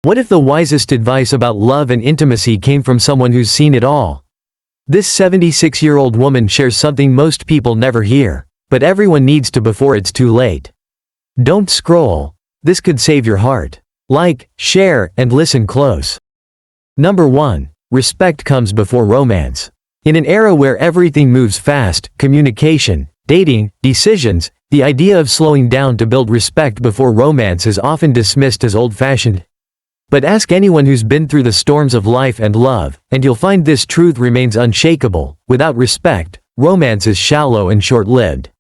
What if the wisest advice about love and intimacy came from someone who's seen it all? This 76-year-old woman shares something most people never hear, but everyone needs to before it's too late. Don't scroll. This could save your heart. Like, share, and listen close. Number 1. Respect comes before romance. In an era where everything moves fast, communication, dating, decisions, the idea of slowing down to build respect before romance is often dismissed as old-fashioned. But ask anyone who's been through the storms of life and love, and you'll find this truth remains unshakable. Without respect, romance is shallow and short-lived.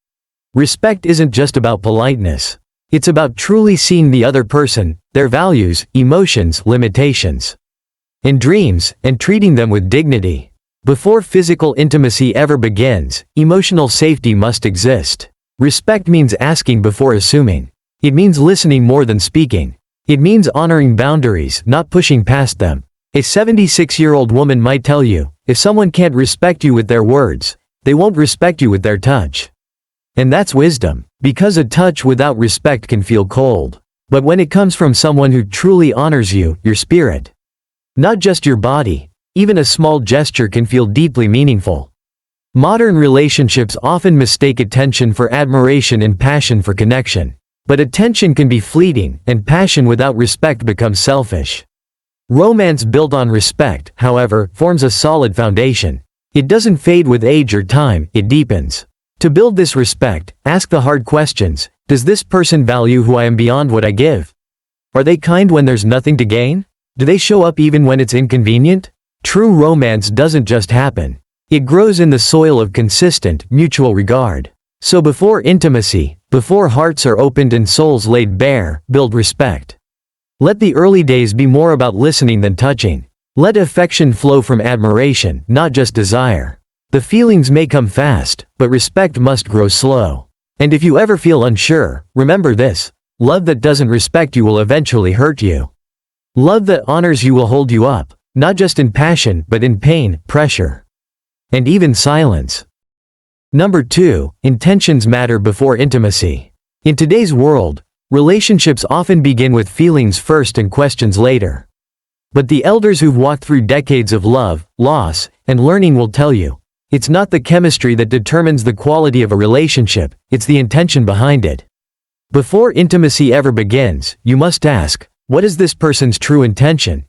Respect isn't just about politeness. It's about truly seeing the other person, their values, emotions, limitations, and dreams, and treating them with dignity. Before physical intimacy ever begins, emotional safety must exist. Respect means asking before assuming. It means listening more than speaking. It means honoring boundaries, not pushing past them. A 76-year-old woman might tell you, if someone can't respect you with their words, they won't respect you with their touch. And that's wisdom, because a touch without respect can feel cold. But when it comes from someone who truly honors you, your spirit, not just your body, even a small gesture can feel deeply meaningful. Modern relationships often mistake attention for admiration and passion for connection. But attention can be fleeting, and passion without respect becomes selfish. Romance built on respect, however, forms a solid foundation. It doesn't fade with age or time, it deepens. To build this respect, ask the hard questions. Does this person value who I am beyond what I give? Are they kind when there's nothing to gain? Do they show up even when it's inconvenient? True romance doesn't just happen. It grows in the soil of consistent, mutual regard. So before intimacy, before hearts are opened and souls laid bare, build respect. Let the early days be more about listening than touching. Let affection flow from admiration, not just desire. The feelings may come fast, but respect must grow slow. And if you ever feel unsure, remember this: love that doesn't respect you will eventually hurt you. Love that honors you will hold you up, not just in passion, but in pain, pressure, and even silence. Number 2. Intentions matter before intimacy. In today's world, relationships often begin with feelings first and questions later. But the elders who've walked through decades of love, loss, and learning will tell you, it's not the chemistry that determines the quality of a relationship, it's the intention behind it. Before intimacy ever begins, you must ask, what is this person's true intention?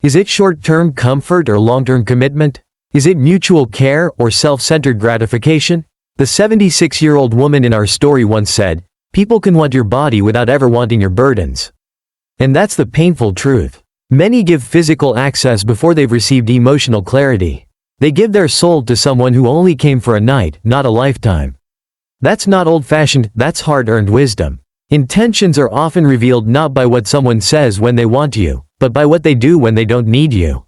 Is it short-term comfort or long-term commitment? Is it mutual care or self-centered gratification? The 76-year-old woman in our story once said, people can want your body without ever wanting your burdens. And that's the painful truth. Many give physical access before they've received emotional clarity. They give their soul to someone who only came for a night, not a lifetime. That's not old-fashioned, that's hard-earned wisdom. Intentions are often revealed not by what someone says when they want you, but by what they do when they don't need you.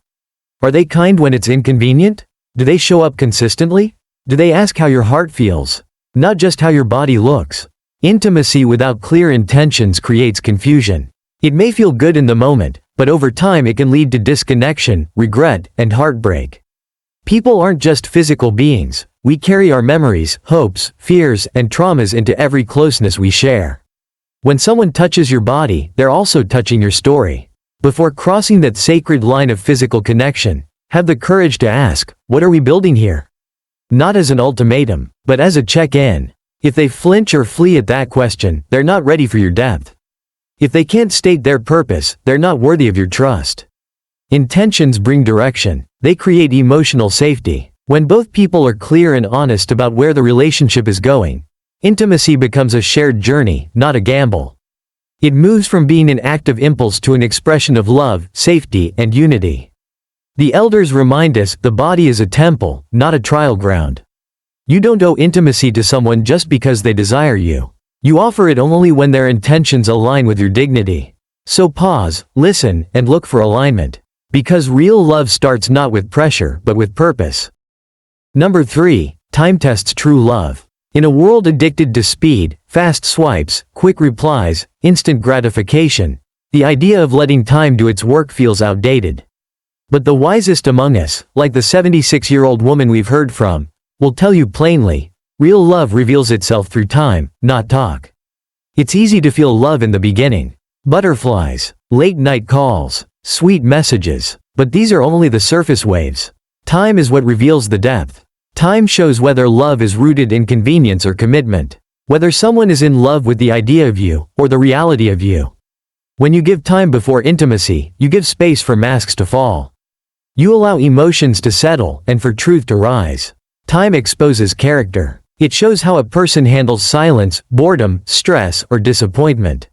Are they kind when it's inconvenient? Do they show up consistently? Do they ask how your heart feels? Not just how your body looks. Intimacy without clear intentions creates confusion. It may feel good in the moment, but over time it can lead to disconnection, regret, and heartbreak. People aren't just physical beings. We carry our memories, hopes, fears, and traumas into every closeness we share. When someone touches your body, they're also touching your story. Before crossing that sacred line of physical connection, have the courage to ask, what are we building here? Not as an ultimatum, but as a check-in. If they flinch or flee at that question, they're not ready for your depth. If they can't state their purpose, they're not worthy of your trust. Intentions bring direction. They create emotional safety. When both people are clear and honest about where the relationship is going, intimacy becomes a shared journey, not a gamble. It moves from being an act of impulse to an expression of love, safety, and unity. The elders remind us the body is a temple, not a trial ground. You don't owe intimacy to someone just because they desire you. You offer it only when their intentions align with your dignity. So pause, listen, and look for alignment. Because real love starts not with pressure, but with purpose. Number 3. Time tests true love. In a world addicted to speed, fast swipes, quick replies, instant gratification, the idea of letting time do its work feels outdated. But the wisest among us, like the 76-year-old woman we've heard from, will tell you plainly, real love reveals itself through time, not talk. It's easy to feel love in the beginning. Butterflies, late night calls, sweet messages. But these are only the surface waves. Time is what reveals the depth. Time shows whether love is rooted in convenience or commitment. Whether someone is in love with the idea of you, or the reality of you. When you give time before intimacy, you give space for masks to fall. You allow emotions to settle, and for truth to rise. Time exposes character. It shows how a person handles silence, boredom, stress, or disappointment.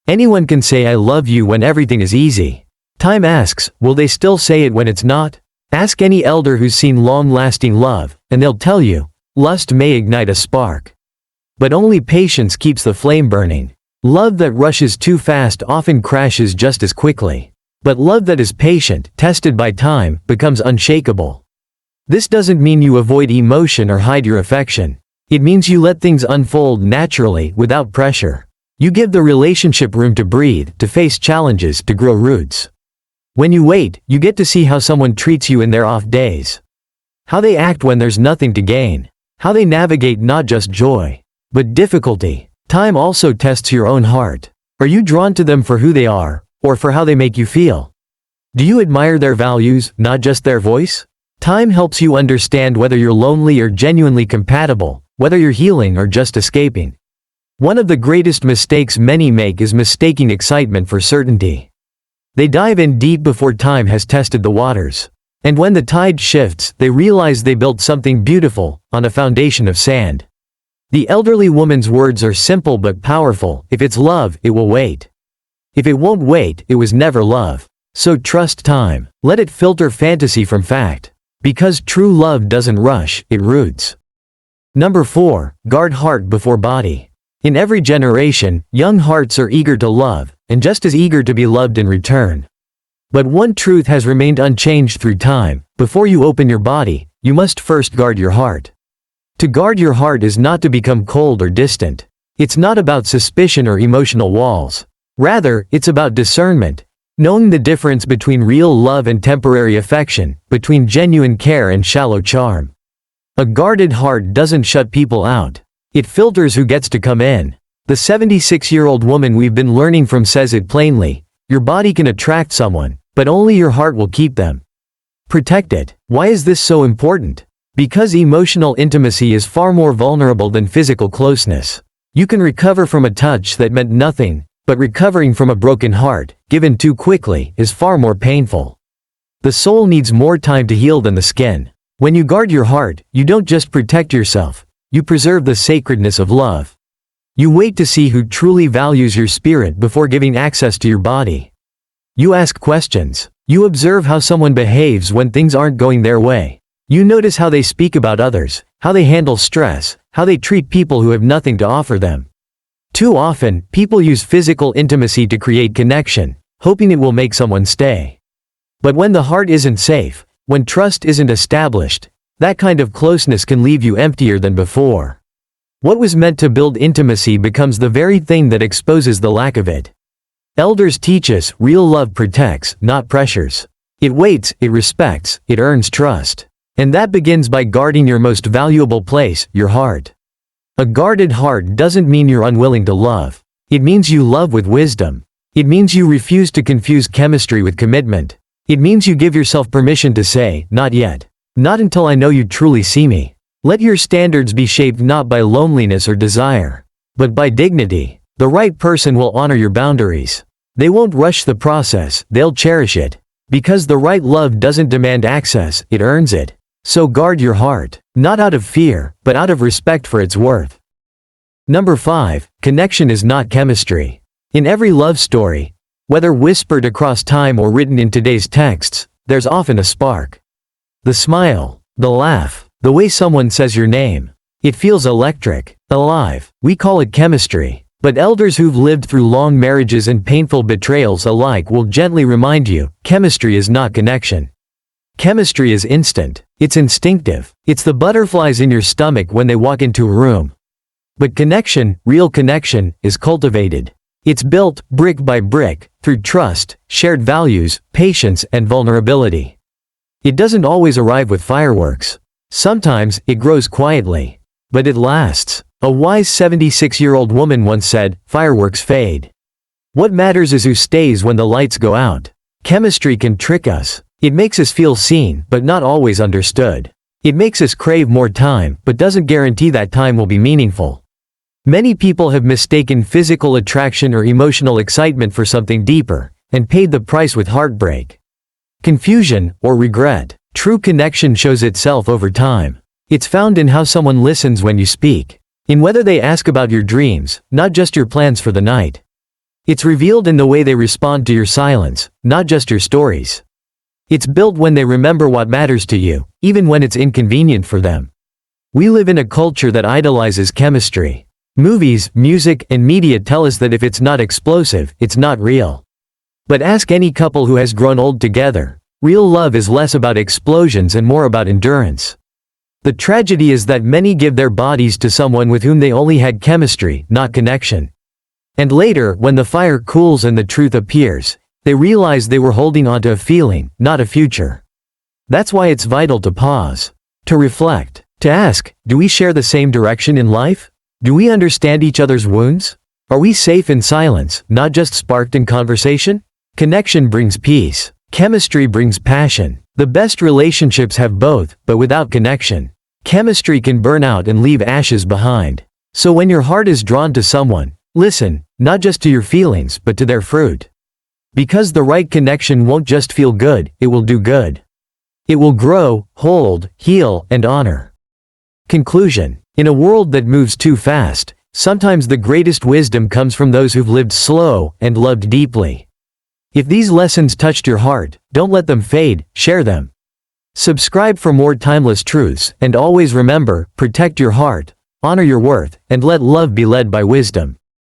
Anyone can say I love you when everything is easy. Time asks, will they still say it when it's not? Ask any elder who's seen long-lasting love, and they'll tell you, lust may ignite a spark. But only patience keeps the flame burning. Love that rushes too fast often crashes just as quickly. But love that is patient, tested by time, becomes unshakable. This doesn't mean you avoid emotion or hide your affection. It means you let things unfold naturally, without pressure. You give the relationship room to breathe, to face challenges, to grow roots. When you wait, you get to see how someone treats you in their off days. How they act when there's nothing to gain. How they navigate not just joy, but difficulty. Time also tests your own heart. Are you drawn to them for who they are, or for how they make you feel? Do you admire their values, not just their voice? Time helps you understand whether you're lonely or genuinely compatible, whether you're healing or just escaping. One of the greatest mistakes many make is mistaking excitement for certainty. They dive in deep before time has tested the waters. And when the tide shifts, they realize they built something beautiful, on a foundation of sand. The elderly woman's words are simple but powerful. If it's love, it will wait. If it won't wait, it was never love. So trust time. Let it filter fantasy from fact. Because true love doesn't rush, it roots. Number 4. Guard heart before body. In every generation, young hearts are eager to love, and just as eager to be loved in return. But one truth has remained unchanged through time. Before you open your body, you must first guard your heart. To guard your heart is not to become cold or distant. It's not about suspicion or emotional walls. Rather, it's about discernment. Knowing the difference between real love and temporary affection, between genuine care and shallow charm. A guarded heart doesn't shut people out. It filters who gets to come in. The 76-year-old woman we've been learning from says it plainly. Your body can attract someone, but only your heart will keep them. Protect it. Why is this so important? Because emotional intimacy is far more vulnerable than physical closeness. You can recover from a touch that meant nothing, but recovering from a broken heart, given too quickly, is far more painful. The soul needs more time to heal than the skin. When you guard your heart, you don't just protect yourself, you preserve the sacredness of love. You wait to see who truly values your spirit before giving access to your body. You ask questions. You observe how someone behaves when things aren't going their way. You notice how they speak about others, how they handle stress, how they treat people who have nothing to offer them. Too often, people use physical intimacy to create connection, hoping it will make someone stay. But when the heart isn't safe, when trust isn't established, that kind of closeness can leave you emptier than before. What was meant to build intimacy becomes the very thing that exposes the lack of it. Elders teach us, real love protects, not pressures. It waits, it respects, it earns trust. And that begins by guarding your most valuable place, your heart. A guarded heart doesn't mean you're unwilling to love. It means you love with wisdom. It means you refuse to confuse chemistry with commitment. It means you give yourself permission to say, not yet. Not until I know you truly see me. Let your standards be shaped not by loneliness or desire, but by dignity. The right person will honor your boundaries. They won't rush the process, they'll cherish it. Because the right love doesn't demand access, it earns it. So guard your heart, not out of fear, but out of respect for its worth. Number 5. Connection is not chemistry. In every love story, whether whispered across time or written in today's texts, there's often a spark. The smile, the laugh, the way someone says your name. It feels electric, alive. We call it chemistry. But elders who've lived through long marriages and painful betrayals alike will gently remind you, chemistry is not connection. Chemistry is instant. It's instinctive. It's the butterflies in your stomach when they walk into a room. But connection, real connection, is cultivated. It's built, brick by brick, through trust, shared values, patience, and vulnerability. It doesn't always arrive with fireworks. Sometimes, it grows quietly. But it lasts. A wise 76-year-old woman once said, fireworks fade. What matters is who stays when the lights go out. Chemistry can trick us. It makes us feel seen, but not always understood. It makes us crave more time, but doesn't guarantee that time will be meaningful. Many people have mistaken physical attraction or emotional excitement for something deeper, and paid the price with heartbreak, confusion, or regret. True connection shows itself over time. It's found in how someone listens when you speak, in whether they ask about your dreams, not just your plans for the night. It's revealed in the way they respond to your silence, not just your stories. It's built when they remember what matters to you, even when it's inconvenient for them. We live in a culture that idolizes chemistry. Movies, music, and media tell us that if it's not explosive, it's not real. But ask any couple who has grown old together. Real love is less about explosions and more about endurance. The tragedy is that many give their bodies to someone with whom they only had chemistry, not connection. And later, when the fire cools and the truth appears, they realize they were holding onto a feeling, not a future. That's why it's vital to pause, to reflect, to ask, do we share the same direction in life? Do we understand each other's wounds? Are we safe in silence, not just sparked in conversation? Connection brings peace. Chemistry brings passion. The best relationships have both, but without connection, chemistry can burn out and leave ashes behind. So when your heart is drawn to someone, listen, not just to your feelings, but to their fruit. Because the right connection won't just feel good, it will do good. It will grow, hold, heal, and honor. Conclusion. In a world that moves too fast, sometimes the greatest wisdom comes from those who've lived slow and loved deeply. If these lessons touched your heart, don't let them fade, share them. Subscribe for more timeless truths, and always remember, protect your heart, honor your worth, and let love be led by wisdom.